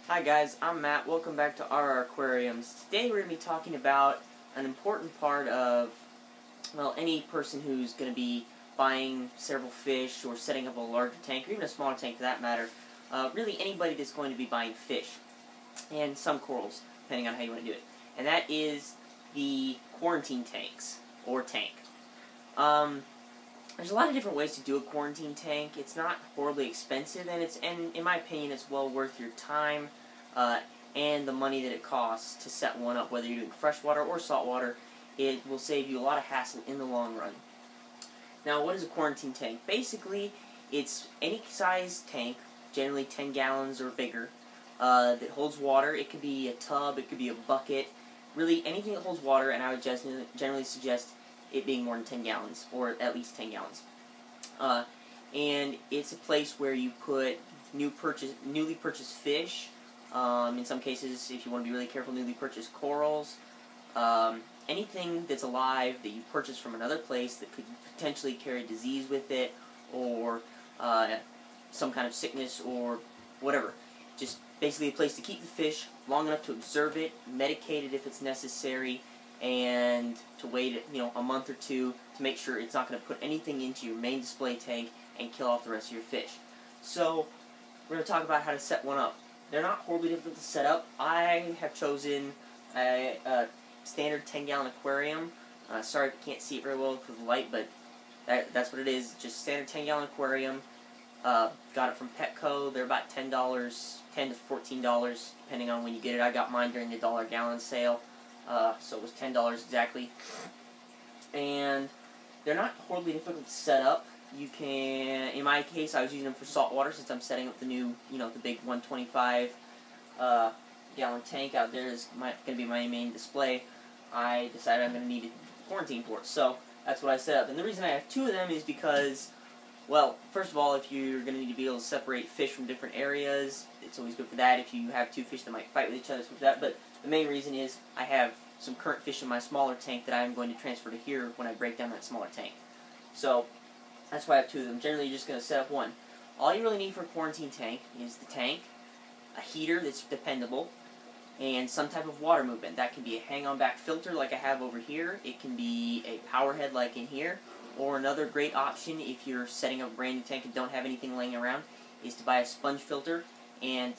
Hi guys, I'm Matt. Welcome back to RR Aquariums. Today we're going to be talking about an important part of, well, any person who's going to be buying several fish or setting up a larger tank, or even a smaller tank for that matter. Really anybody that's going to be buying fish, and some corals, depending on how you want to do it. And that is the quarantine tanks, or tank. There's a lot of different ways to do a quarantine tank. It's not horribly expensive, and in my opinion, it's well worth your time and the money that it costs to set one up, whether you're doing freshwater or saltwater. It will save you a lot of hassle in the long run. Now, what is a quarantine tank? Basically, it's any size tank, generally 10 gallons or bigger, that holds water. It could be a tub, it could be a bucket, really anything that holds water, and I would just generally suggest it being more than 10 gallons, or at least 10 gallons. And it's a place where you put newly purchased fish, in some cases, if you want to be really careful, newly purchased corals, anything that's alive that you purchase from another place that could potentially carry disease with it, or some kind of sickness, or whatever. Just basically a place to keep the fish long enough to observe it, medicate it if it's necessary, and to wait, a month or two to make sure it's not going to put anything into your main display tank and kill off the rest of your fish. So, we're going to talk about how to set one up. They're not horribly difficult to set up. I have chosen a standard 10-gallon aquarium. Sorry if you can't see it very well because of the light, but that's what it is. Just standard 10-gallon aquarium. Got it from Petco. They're about $10, $10 to $14, depending on when you get it. I got mine during the $1-gallon sale. So it was $10 exactly. And they're not horribly difficult to set up. You can, in my case, I was using them for saltwater since I'm setting up the new, the big 125 gallon tank out there is going to be my main display. I decided I'm going to need a quarantine for it. So that's what I set up. And the reason I have two of them is because, well, first of all, if you're going to need to be able to separate fish from different areas, it's always good for that. If you have two fish that might fight with each other, it's good for that. But the main reason is I have some current fish in my smaller tank that I'm going to transfer to here when I break down that smaller tank. So that's why I have two of them. Generally, you're just going to set up one. All you really need for a quarantine tank is the tank, a heater that's dependable, and some type of water movement. That can be a hang-on back filter like I have over here. It can be a power head like in here. Or another great option if you're setting up a brand new tank and don't have anything laying around is to buy a sponge filter and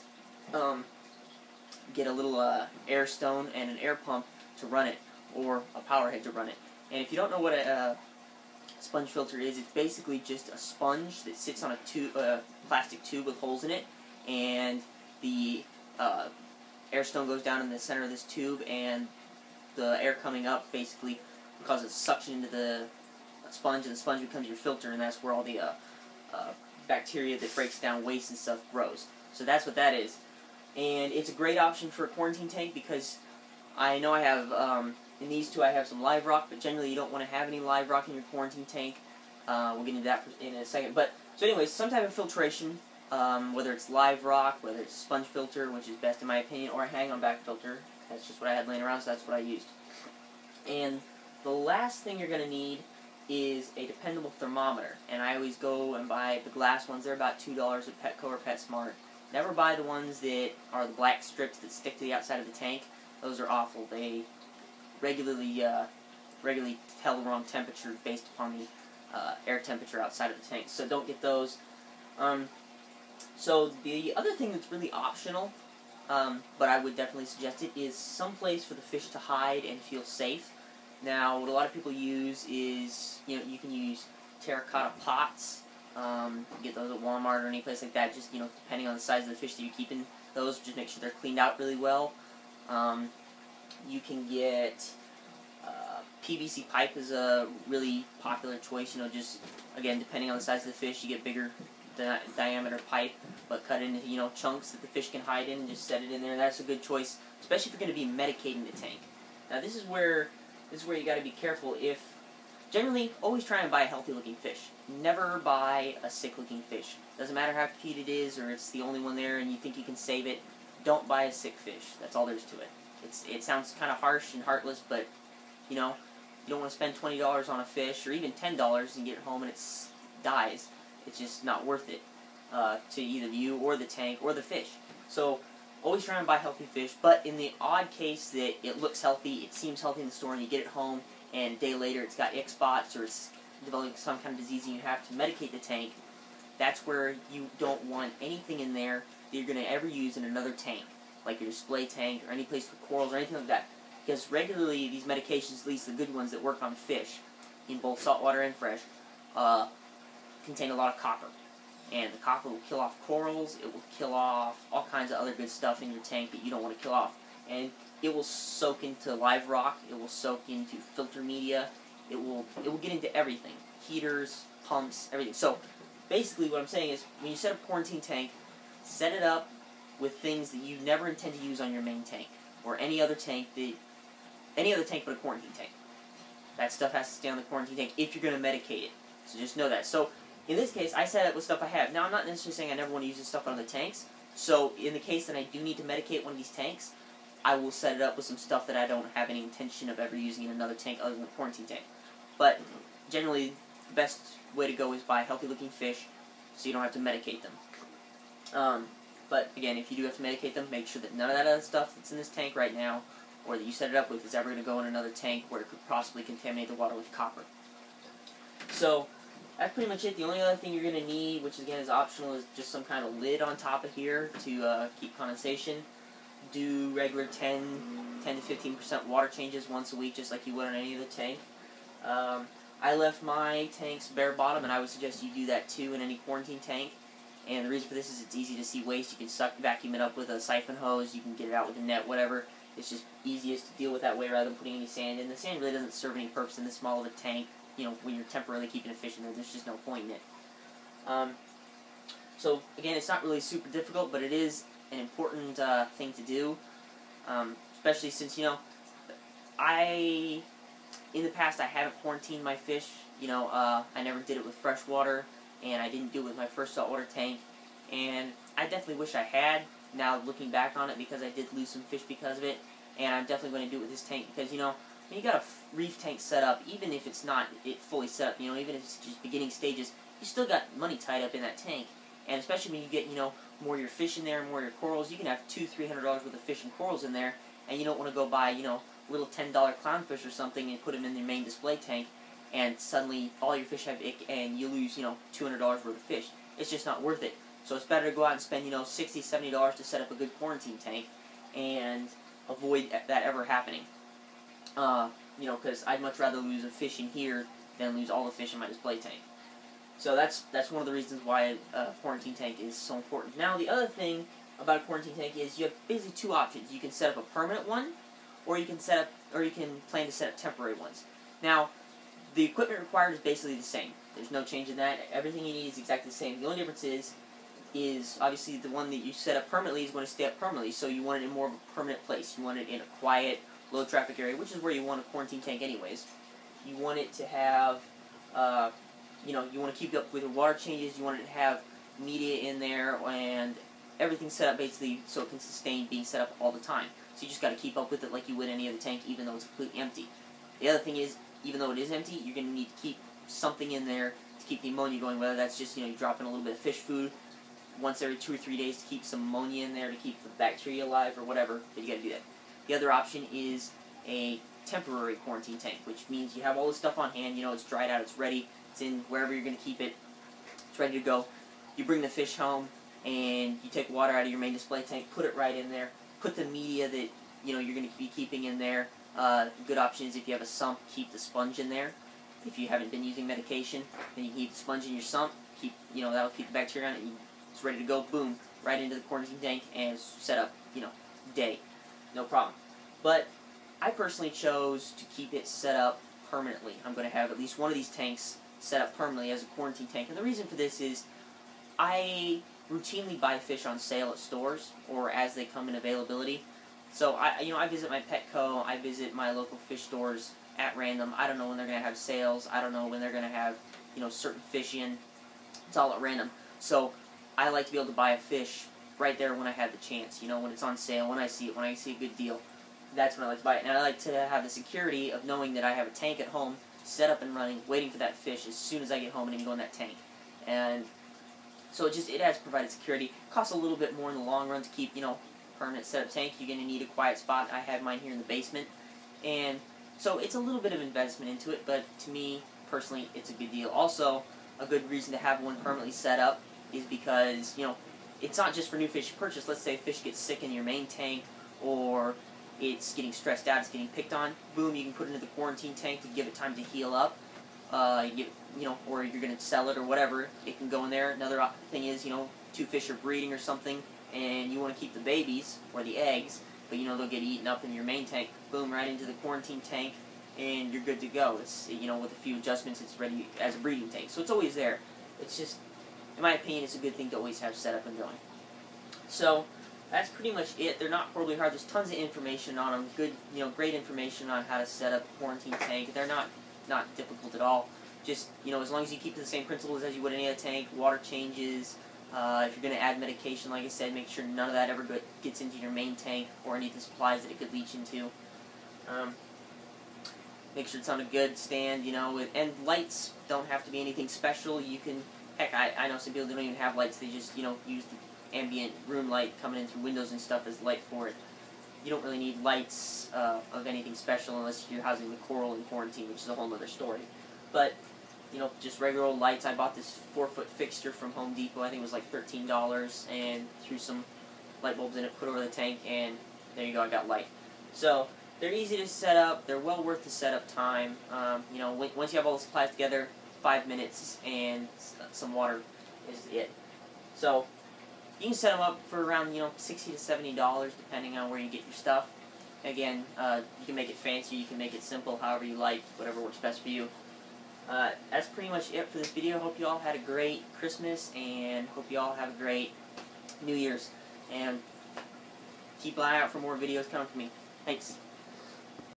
get a little air stone and an air pump to run it, or a power head to run it. And if you don't know what a sponge filter is, it's basically just a sponge that sits on a plastic tube with holes in it, and the air stone goes down in the center of this tube, and the air coming up basically causes suction into the sponge, and the sponge becomes your filter, and that's where all the bacteria that breaks down waste and stuff grows. So that's what that is. And it's a great option for a quarantine tank because I know I have, in these two I have some live rock, but generally you don't want to have any live rock in your quarantine tank. We'll get into that in a second. But, so anyways, some type of filtration, whether it's live rock, whether it's a sponge filter, which is best in my opinion, or a hang-on back filter. That's just what I had laying around, so that's what I used. And the last thing you're going to need is a dependable thermometer. And I always go and buy the glass ones. They're about $2 at Petco or PetSmart. Never buy the ones that are the black strips that stick to the outside of the tank. Those are awful. They regularly tell the wrong temperature based upon the air temperature outside of the tank. So don't get those. So the other thing that's really optional, but I would definitely suggest it, is some place for the fish to hide and feel safe. Now, what a lot of people use is, you can use terracotta pots. You get those at Walmart or any place like that. Just, depending on the size of the fish that you're keeping those, just make sure they're cleaned out really well. You can get PVC pipe is a really popular choice. Just, again, depending on the size of the fish, you get bigger diameter pipe, but cut into, chunks that the fish can hide in and just set it in there. That's a good choice, especially if you're going to be medicating the tank. Now, this is where you got to be careful. Generally, always try and buy a healthy-looking fish. Never buy a sick-looking fish. Doesn't matter how cute it is, or it's the only one there and you think you can save it. Don't buy a sick fish. That's all there is to it. It sounds kind of harsh and heartless, but, you don't want to spend $20 on a fish, or even $10 and get it home and it dies. It's just not worth it to either you or the tank or the fish. So always try and buy healthy fish, but in the odd case that it looks healthy, it seems healthy in the store, and you get it home, and a day later it's got ick spots or it's developing some kind of disease and you have to medicate the tank, that's where you don't want anything in there that you're going to ever use in another tank, like your display tank or any place with corals or anything like that. Because regularly these medications, at least the good ones that work on fish, in both saltwater and fresh, contain a lot of copper. And the copper will kill off corals, it will kill off all kinds of other good stuff in your tank that you don't want to kill off. And it will soak into live rock, it will soak into filter media, it will get into everything. Heaters, pumps, everything. So basically what I'm saying is, when you set up a quarantine tank, set it up with things that you never intend to use on your main tank, or any other tank but a quarantine tank. That stuff has to stay on the quarantine tank if you're going to medicate it. So just know that. So in this case, I set it with stuff I have. Now, I'm not necessarily saying I never want to use this stuff on other tanks. So in the case that I do need to medicate one of these tanks, I will set it up with some stuff that I don't have any intention of ever using in another tank other than the quarantine tank. But generally, the best way to go is buy healthy-looking fish so you don't have to medicate them. But again, if you do have to medicate them, make sure that none of that other stuff that's in this tank right now, or that you set it up with, is ever going to go in another tank where it could possibly contaminate the water with copper. So that's pretty much it. The only other thing you're going to need, which again is optional, is just some kind of lid on top of here to keep condensation. Do regular 10 to 15% water changes once a week, just like you would on any other tank. I left my tanks bare bottom, and I would suggest you do that too in any quarantine tank. And the reason for this is it's easy to see waste. You can vacuum it up with a siphon hose, you can get it out with a net, whatever. It's just easiest to deal with that way rather than putting any sand in. The sand really doesn't serve any purpose in this small of a tank. You know, when you're temporarily keeping a fish in there, there's just no point in it. So again, it's not really super difficult, but it is an important thing to do, especially since, you know, in the past I haven't quarantined my fish. You know, I never did it with fresh water, and I didn't do it with my first saltwater tank, and I definitely wish I had, now looking back on it, because I did lose some fish because of it, and I'm definitely going to do it with this tank, because, you know, when you got a reef tank set up, even if it's not fully set up, you know, even if it's just beginning stages, you still got money tied up in that tank, and especially when you get, you know, more of your fish in there and more of your corals, you can have $200-300 worth of fish and corals in there, and you don't want to go buy, you know, little $10 clownfish or something and put them in your main display tank, and suddenly all your fish have ick and you lose, you know, $200 worth of fish. It's just not worth it. So it's better to go out and spend, you know, $60-70 to set up a good quarantine tank and avoid that ever happening. You know, because I'd much rather lose a fish in here than lose all the fish in my display tank. So that's one of the reasons why a quarantine tank is so important. Now, the other thing about a quarantine tank is you have basically two options. You can set up a permanent one, or you can plan to set up temporary ones. Now, the equipment required is basically the same. There's no change in that. Everything you need is exactly the same. The only difference is obviously the one that you set up permanently is going to stay up permanently, so you want it in more of a permanent place. You want it in a quiet, low traffic area, which is where you want a quarantine tank anyways. You want it to have, you know, you want to keep up with your water changes, you want it to have media in there, and everything set up basically so it can sustain being set up all the time. So you just got to keep up with it like you would any other tank, even though it's completely empty. The other thing is, even though it is empty, you're going to need to keep something in there to keep the ammonia going, whether that's just, you know, you drop in a little bit of fish food once every 2 or 3 days to keep some ammonia in there to keep the bacteria alive or whatever, but you got to do that. The other option is a temporary quarantine tank, which means you have all this stuff on hand, you know, it's dried out, it's ready, it's in wherever you're going to keep it, it's ready to go. You bring the fish home, and you take water out of your main display tank, put it right in there, put the media that, you know, you're going to be keeping in there. Good option is if you have a sump, keep the sponge in there. If you haven't been using medication, then you can keep the sponge in your sump, you know, that'll keep the bacteria on it, it's ready to go, boom, right into the quarantine tank, and it's set up, you know, day. No problem. But I personally chose to keep it set up permanently. I'm going to have at least one of these tanks set up permanently as a quarantine tank. And the reason for this is I routinely buy fish on sale at stores or as they come in availability. So I visit my Petco, I visit my local fish stores at random. I don't know when they're going to have sales. I don't know when they're going to have, you know, certain fish in. It's all at random. So I like to be able to buy a fish right there when I have the chance, you know, when it's on sale, when I see it, when I see a good deal. That's when I like to buy it. And I like to have the security of knowing that I have a tank at home, set up and running, waiting for that fish as soon as I get home and it can go in that tank. And so it has provided security. It costs a little bit more in the long run to keep, you know, permanent setup tank, you're going to need a quiet spot. I have mine here in the basement. And so it's a little bit of investment into it, but to me, personally, it's a good deal. Also, a good reason to have one permanently set up is because, you know, it's not just for new fish you purchase. Let's say a fish gets sick in your main tank, or it's getting stressed out, it's getting picked on. Boom, you can put it into the quarantine tank to give it time to heal up. Or you're going to sell it or whatever, it can go in there. Another thing is, you know, two fish are breeding or something, and you want to keep the babies, or the eggs, but you know they'll get eaten up in your main tank. Boom, right into the quarantine tank, and you're good to go. It's, you know, with a few adjustments, it's ready as a breeding tank. So it's always there. It's just, in my opinion, it's a good thing to always have set up and going. So that's pretty much it. They're not horribly hard. There's tons of information on them. Good, you know, great information on how to set up a quarantine tank. They're not difficult at all. Just, you know, as long as you keep the same principles as you would any other tank, water changes. If you're going to add medication, like I said, make sure none of that ever gets into your main tank or any of the supplies that it could leach into. Make sure it's on a good stand, you know, and lights don't have to be anything special. You can, heck, I know some people that don't even have lights. They just, you know, use the ambient room light coming in through windows and stuff as light for it. You don't really need lights of anything special unless you're housing the coral in quarantine, which is a whole other story. But, you know, just regular old lights. I bought this 4-foot fixture from Home Depot. I think it was like $13, and threw some light bulbs in it, put over the tank, and there you go, I got light. So they're easy to set up. They're well worth the setup time. You know, once you have all the supplies together, 5 minutes and some water is it. So you can set them up for around, you know, $60 to $70, depending on where you get your stuff. Again, you can make it fancy, you can make it simple, however you like, whatever works best for you. That's pretty much it for this video. Hope you all had a great Christmas, and hope you all have a great New Year's. And keep an eye out for more videos coming from me. Thanks.